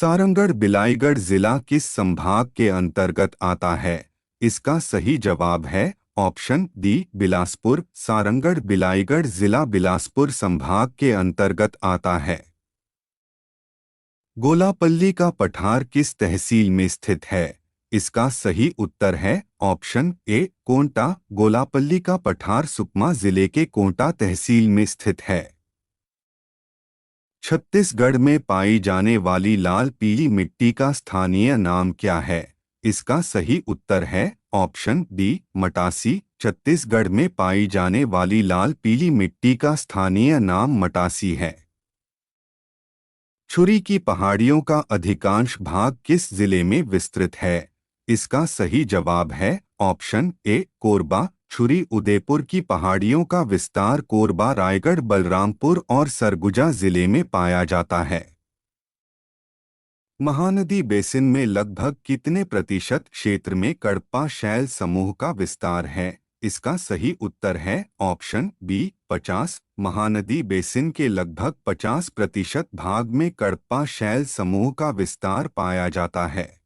सारंगढ़ बिलाईगढ़ जिला किस संभाग के अंतर्गत आता है? इसका सही जवाब है ऑप्शन डी बिलासपुर। सारंगढ़ बिलाईगढ़ जिला बिलासपुर संभाग के अंतर्गत आता है। गोलापल्ली का पठार किस तहसील में स्थित है? इसका सही उत्तर है ऑप्शन ए कोंटा। गोलापल्ली का पठार सुकमा जिले के कोंटा तहसील में स्थित है। छत्तीसगढ़ में पाई जाने वाली लाल पीली मिट्टी का स्थानीय नाम क्या है? इसका सही उत्तर है ऑप्शन डी मटासी। छत्तीसगढ़ में पाई जाने वाली लाल पीली मिट्टी का स्थानीय नाम मटासी है। छुरी की पहाड़ियों का अधिकांश भाग किस जिले में विस्तृत है? इसका सही जवाब है ऑप्शन ए कोरबा। छुरी उदयपुर की पहाड़ियों का विस्तार कोरबा, रायगढ़, बलरामपुर और सरगुजा जिले में पाया जाता है। महानदी बेसिन में लगभग कितने प्रतिशत क्षेत्र में कडप्पा शैल समूह का विस्तार है? इसका सही उत्तर है ऑप्शन बी 50। महानदी बेसिन के लगभग 50% भाग में कडप्पा शैल समूह का विस्तार पाया जाता है।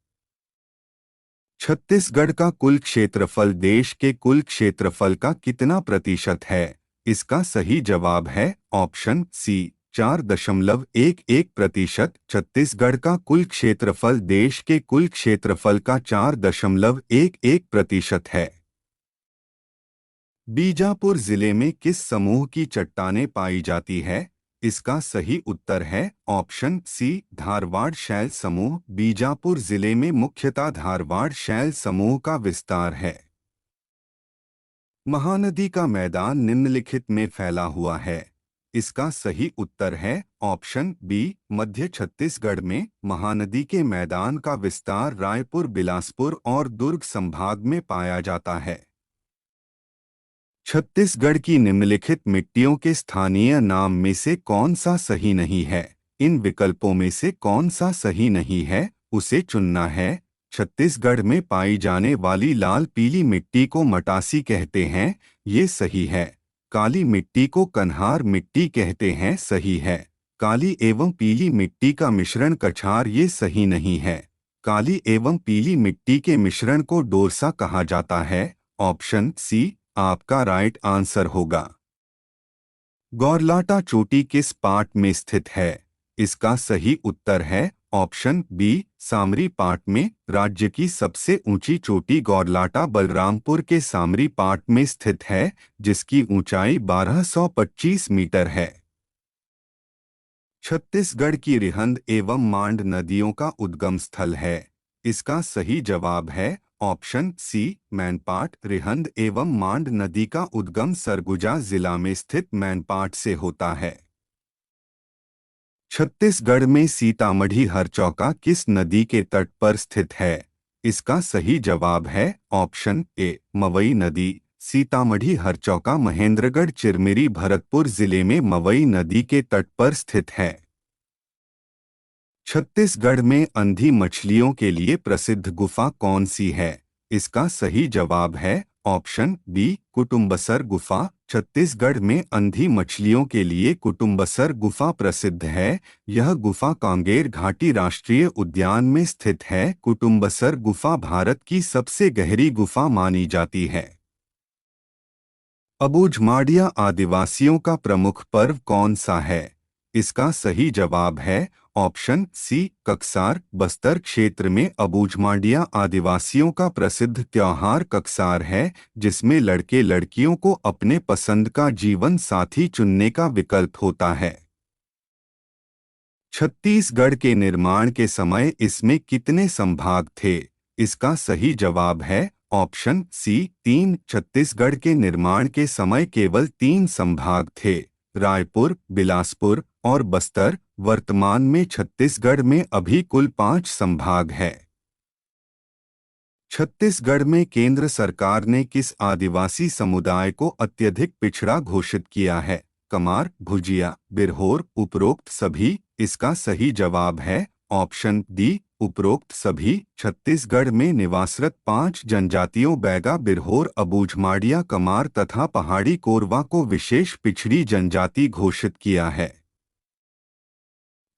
छत्तीसगढ़ का कुल क्षेत्रफल देश के कुल क्षेत्रफल का कितना प्रतिशत है? इसका सही जवाब है ऑप्शन सी 4.11%। छत्तीसगढ़ का कुल क्षेत्रफल देश के कुल क्षेत्रफल का 4.11% है। बीजापुर जिले में किस समूह की चट्टानें पाई जाती है? इसका सही उत्तर है ऑप्शन सी धारवाड़ शैल समूह। बीजापुर जिले में मुख्यतः धारवाड़ शैल समूह का विस्तार है। महानदी का मैदान निम्नलिखित में फैला हुआ है। इसका सही उत्तर है ऑप्शन बी मध्य छत्तीसगढ़ में। महानदी के मैदान का विस्तार रायपुर, बिलासपुर और दुर्ग संभाग में पाया जाता है। छत्तीसगढ़ की निम्नलिखित मिट्टियों के स्थानीय नाम में से कौन सा सही नहीं है? इन विकल्पों में से कौन सा सही नहीं है उसे चुनना है। छत्तीसगढ़ में पाई जाने वाली लाल पीली मिट्टी को मटासी कहते हैं, ये सही है। काली मिट्टी को कन्हार मिट्टी कहते हैं, सही है। काली एवं पीली मिट्टी का मिश्रण कछार, ये सही नहीं है। काली एवं पीली मिट्टी के मिश्रण को डोरसा कहा जाता है। ऑप्शन सी आपका राइट आंसर होगा। गौरलाटा चोटी किस पाट में स्थित है? इसका सही उत्तर है ऑप्शन बी सामरी पाट में। राज्य की सबसे ऊंची चोटी गौरलाटा बलरामपुर के सामरी पाट में स्थित है, जिसकी ऊंचाई 1225 मीटर है। छत्तीसगढ़ की रिहंद एवं मांड नदियों का उद्गम स्थल है। इसका सही जवाब है ऑप्शन सी मैनपाट। रिहंद एवं मांड नदी का उद्गम सरगुजा जिला में स्थित मैनपाट से होता है। छत्तीसगढ़ में सीतामढ़ी हरचौका किस नदी के तट पर स्थित है? इसका सही जवाब है ऑप्शन ए मवई नदी। सीतामढ़ी हरचौका महेंद्रगढ़, चिरमिरी, भरतपुर जिले में मवई नदी के तट पर स्थित है। छत्तीसगढ़ में अंधी मछलियों के लिए प्रसिद्ध गुफा कौन सी है? इसका सही जवाब है ऑप्शन बी कुटुम्बसर गुफा। छत्तीसगढ़ में अंधी मछलियों के लिए कुटुम्बसर गुफा प्रसिद्ध है। यह गुफा कांगेर घाटी राष्ट्रीय उद्यान में स्थित है। कुटुम्बसर गुफा भारत की सबसे गहरी गुफा मानी जाती है। अबूझमाड़िया आदिवासियों का प्रमुख पर्व कौन सा है? इसका सही जवाब है ऑप्शन सी ककसार। बस्तर क्षेत्र में अबूझमाड़िया आदिवासियों का प्रसिद्ध त्योहार ककसार है, जिसमें लड़के लड़कियों को अपने पसंद का जीवन साथी चुनने का विकल्प होता है। छत्तीसगढ़ के निर्माण के समय इसमें कितने संभाग थे? इसका सही जवाब है ऑप्शन सी 3। छत्तीसगढ़ के निर्माण के समय केवल 3 संभाग थे, रायपुर, बिलासपुर और बस्तर। वर्तमान में छत्तीसगढ़ में अभी कुल 5 संभाग है। छत्तीसगढ़ में केंद्र सरकार ने किस आदिवासी समुदाय को अत्यधिक पिछड़ा घोषित किया है? कमार, भुजिया, बिरहोर, उपरोक्त सभी। इसका सही जवाब है ऑप्शन डी उपरोक्त सभी। छत्तीसगढ़ में निवासरत 5 जनजातियों बैगा, बिरहोर, अबूझमाड़िया, कमार तथा पहाड़ी कोरवा को विशेष पिछड़ी जनजाति घोषित किया है।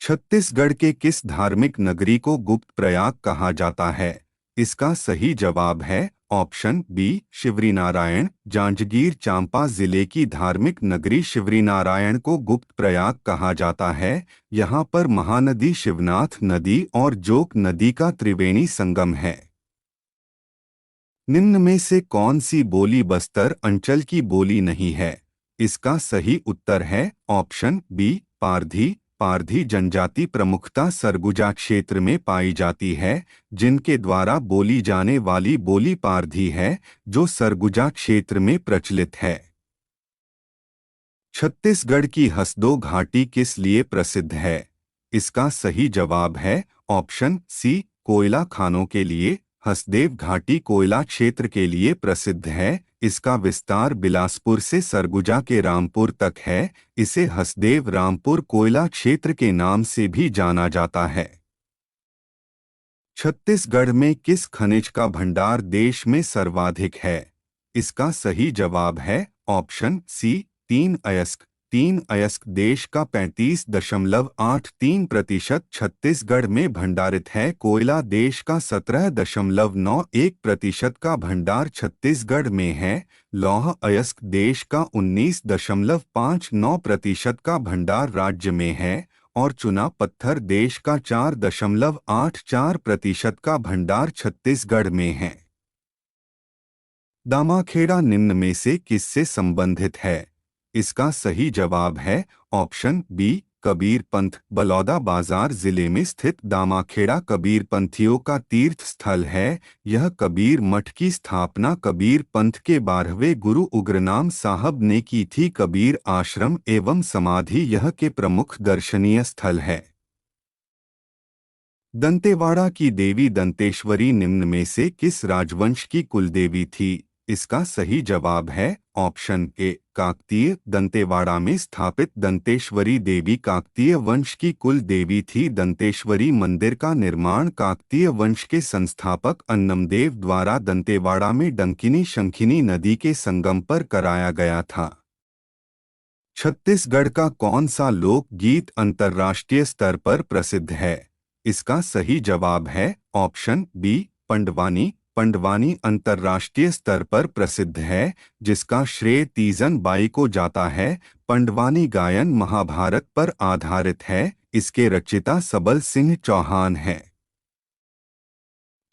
छत्तीसगढ़ के किस धार्मिक नगरी को गुप्त प्रयाग कहा जाता है? इसका सही जवाब है ऑप्शन बी शिवरीनारायण। जांजगीर चांपा जिले की धार्मिक नगरी शिवरीनारायण को गुप्त प्रयाग कहा जाता है। यहाँ पर महानदी शिवनाथ नदी और जोक नदी का त्रिवेणी संगम है। निम्न में से कौन सी बोली बस्तर अंचल की बोली नहीं है? इसका सही उत्तर है ऑप्शन बी पारधी। पारधी जनजाति प्रमुखता सरगुजा क्षेत्र में पाई जाती है, जिनके द्वारा बोली जाने वाली बोली पारधी है, जो सरगुजा क्षेत्र में प्रचलित है। छत्तीसगढ़ की हसदो घाटी किस लिए प्रसिद्ध है? इसका सही जवाब है ऑप्शन सी कोयला खानों के लिए। हसदेव घाटी कोयला क्षेत्र के लिए प्रसिद्ध है। इसका विस्तार बिलासपुर से सरगुजा के रामपुर तक है। इसे हसदेव रामपुर कोयला क्षेत्र के नाम से भी जाना जाता है। छत्तीसगढ़ में किस खनिज का भंडार देश में सर्वाधिक है? इसका सही जवाब है ऑप्शन सी तीन अयस्क। तीन अयस्क देश का 35.83% छत्तीसगढ़ में भंडारित है। कोयला देश का 17.91% का भंडार छत्तीसगढ़ में है। लौह अयस्क देश का 19.59% का भंडार राज्य में है और चुना पत्थर देश का 4.84% का भंडार छत्तीसगढ़ में है। दामाखेड़ा निम्न में से किससे संबंधित है? इसका सही जवाब है ऑप्शन बी कबीर पंथ। बलौदा बाजार जिले में स्थित दामाखेड़ा कबीर पंथियों का तीर्थ स्थल है। यह कबीर मठ की स्थापना कबीर पंथ के 12वें गुरु उग्रनाम साहब ने की थी। कबीर आश्रम एवं समाधि यह के प्रमुख दर्शनीय स्थल है। दंतेवाड़ा की देवी दंतेश्वरी निम्न में से किस राजवंश की कुलदेवी थी? इसका सही जवाब है ऑप्शन ए काकतीय। दंतेवाड़ा में स्थापित दंतेश्वरी देवी काकतीय वंश की कुल देवी थी। दंतेश्वरी मंदिर का निर्माण काकतीय वंश के संस्थापक अन्नमदेव द्वारा दंतेवाड़ा में डंकिनी शंखिनी नदी के संगम पर कराया गया था। छत्तीसगढ़ का कौन सा लोक गीत अंतर्राष्ट्रीय स्तर पर प्रसिद्ध है? इसका सही जवाब है ऑप्शन बी पंडवानी। पंडवानी अंतर्राष्ट्रीय स्तर पर प्रसिद्ध है, जिसका श्रेय तीजन बाई को जाता है। पंडवानी गायन महाभारत पर आधारित है। इसके रचयिता सबल सिंह चौहान हैं।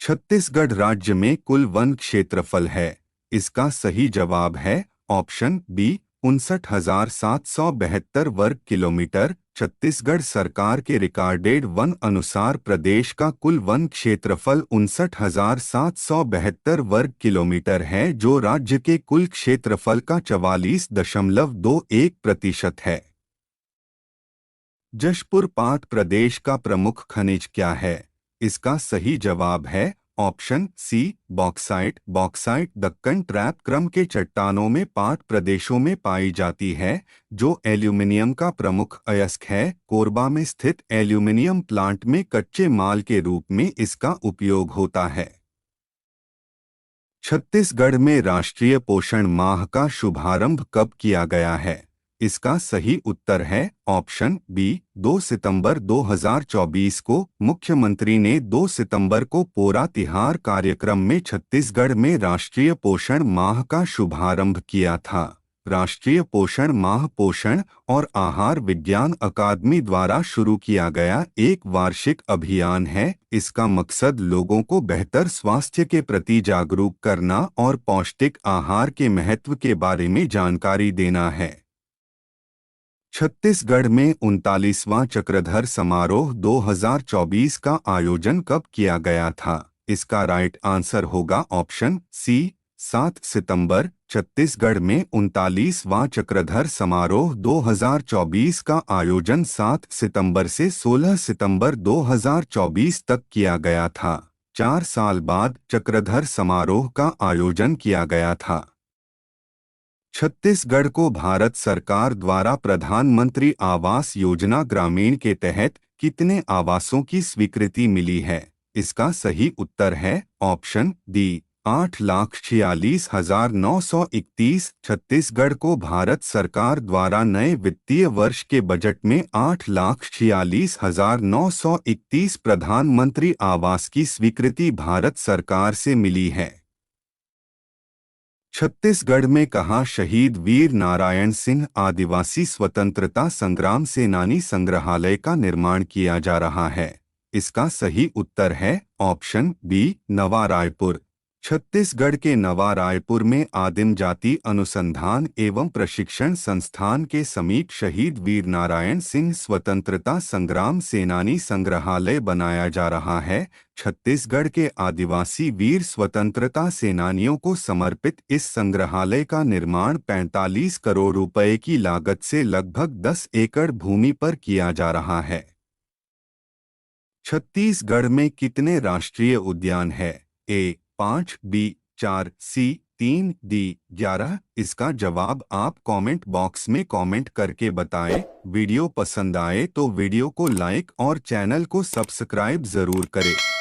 छत्तीसगढ़ राज्य में कुल वन क्षेत्रफल है। इसका सही जवाब है ऑप्शन बी 59,772 वर्ग किलोमीटर। छत्तीसगढ़ सरकार के रिकॉर्डेड वन अनुसार प्रदेश का कुल वन क्षेत्रफल 59,772 वर्ग किलोमीटर है, जो राज्य के कुल क्षेत्रफल का 44.21% है। जशपुर पाट प्रदेश का प्रमुख खनिज क्या है? इसका सही जवाब है option C bauxite. Bauxite Deccan trap क्रम के चट्टानों में पाट प्रदेशों में पाई जाती है, जो एल्यूमिनियम का प्रमुख अयस्क है। कोरबा में स्थित एल्यूमिनियम प्लांट में कच्चे माल के रूप में इसका उपयोग होता है। छत्तीसगढ़ में राष्ट्रीय पोषण माह का शुभारंभ कब किया गया है? इसका सही उत्तर है ऑप्शन बी 2 सितंबर 2024 को। मुख्यमंत्री ने 2 सितंबर को पोरा तिहार कार्यक्रम में छत्तीसगढ़ में राष्ट्रीय पोषण माह का शुभारंभ किया था। राष्ट्रीय पोषण माह पोषण और आहार विज्ञान अकादमी द्वारा शुरू किया गया एक वार्षिक अभियान है। इसका मकसद लोगों को बेहतर स्वास्थ्य के प्रति जागरूक करना और पौष्टिक आहार के महत्व के बारे में जानकारी देना है। छत्तीसगढ़ में 39वां चक्रधर समारोह 2024 का आयोजन कब किया गया था? इसका राइट आंसर होगा ऑप्शन सी 7 सितंबर। छत्तीसगढ़ में 39वां चक्रधर समारोह 2024 का आयोजन 7 सितंबर से 16 सितंबर 2024 तक किया गया था। 4 साल बाद चक्रधर समारोह का आयोजन किया गया था। छत्तीसगढ़ को भारत सरकार द्वारा प्रधानमंत्री आवास योजना ग्रामीण के तहत कितने आवासों की स्वीकृति मिली है? इसका सही उत्तर है ऑप्शन डी 8,46,931। छत्तीसगढ़ को भारत सरकार द्वारा नए वित्तीय वर्ष के बजट में 8,46,931 प्रधानमंत्री आवास की स्वीकृति भारत सरकार से मिली है। छत्तीसगढ़ में कहाँ शहीद वीर नारायण सिंह आदिवासी स्वतंत्रता संग्राम सेनानी संग्रहालय का निर्माण किया जा रहा है? इसका सही उत्तर है ऑप्शन बी, नवा रायपुर। छत्तीसगढ़ के नवा रायपुर में आदिम जाति अनुसंधान एवं प्रशिक्षण संस्थान के समीप शहीद वीर नारायण सिंह स्वतंत्रता संग्राम सेनानी संग्रहालय बनाया जा रहा है। छत्तीसगढ़ के आदिवासी वीर स्वतंत्रता सेनानियों को समर्पित इस संग्रहालय का निर्माण 45 करोड़ रुपए की लागत से लगभग 10 एकड़ भूमि पर किया जा रहा है। छत्तीसगढ़ में कितने राष्ट्रीय उद्यान है? ए 5, बी 4, सी 3, डी 11। इसका जवाब आप कमेंट बॉक्स में कमेंट करके बताएं। वीडियो पसंद आए तो वीडियो को लाइक और चैनल को सब्सक्राइब जरूर करें।